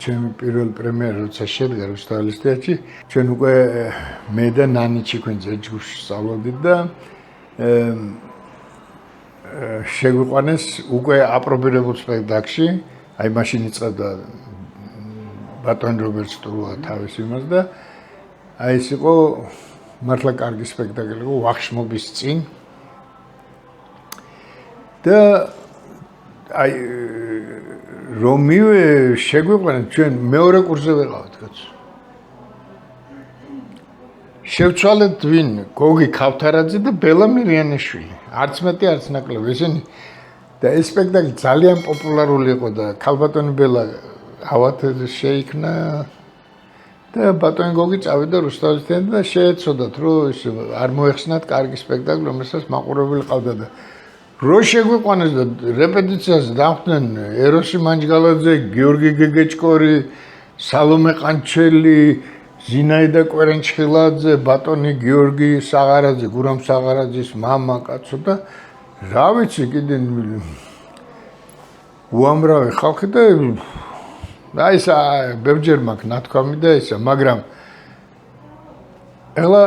ჩემი პირველი პრემიერა როცა შედგა რუსთაველის თეატრში, ჩვენ უკვე მე და ნანი ჩიქვინძე ჯგუფში სწავლობდით და შეგვიყვანეს უკვე აპრობირებულ სპექტაკლში, აი მაშინ იწყებდა ბატონ რობერტ სტურუა თავის იმას და აი ეს იყო მართლა კარგი სპექტაკლი იყო ვახშმობის წინ და აი რომ შეგვიყვანეთ ჩვენ მეორე კურსზე ვეყავთ კაცო. შევცვალეთ ვინ? გოგი ქავთარაძე და ბელა მირიანიშვილი. არც მეტი არც ნაკლები. ესენი და ეს სპექტაკლი ძალიან პოპულარული იყო და ქალბატონი ბელა ავათაზე შეიქმნა და ბატონი გოგი წავიდა რუსთაველის თეატრში და შეეცოდათ რომ ეს არ მოეხსნათ კარგი სპექტაკლი, რომელსაც მაყურებელი ყავდა და რო შეგვიყვანეს და რეპეტიციაზე დახვდნენ ეროსი მანჯგალაძე, გიორგი გეგეჭკორი, სალომე ყანჩელი, ზინაიდა კვერენჩხილაძე, ბატონი გიორგი საღარაძე, გურამ საღარაძის მამა კაცო და რა ვიცი კიდე უამრავი ხალხი და აი ეს ბევრჯერ მაქვს ნათქვამი და ისა, მაგრამ ეხლა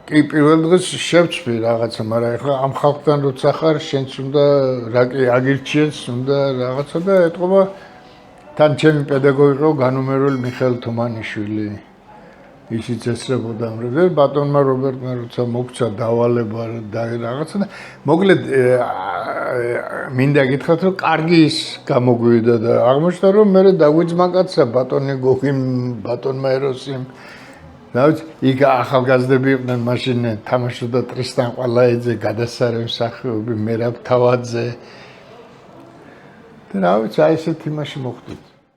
კი პირველ დღეს შევწვი რაღაცა, მაგრამ ეხლა ამ ხალხთან როცა ხარ, შენც უნდა რა კი აგირჩიეს, უნდა რაღაცა და ეთყობა თან ჩემი პედაგოგი იყო განუმერული მიხეილ თუმანიშვილი. ისიც ესწრებოდა ამ დროს ბატონმა რობერტმა როცა მოგცა დავალება და რაღაცა და მოკლედ მინდა გითხრათ რომ კარგი ის გამოგვივიდა და აღმოჩნდა რომ მე დაგვიძმა კაცსა ბატონი გოგიმ ბატონმა ეროსიმ დავით იქ ახალგაზრდები იყვნენ მაშინ თამაშობდა ტრისტან ყვალაიძე გადასარევი მსახიობი მერაბ თავაძე და რა ვიცი აი ესეთი იმაში მოხვდით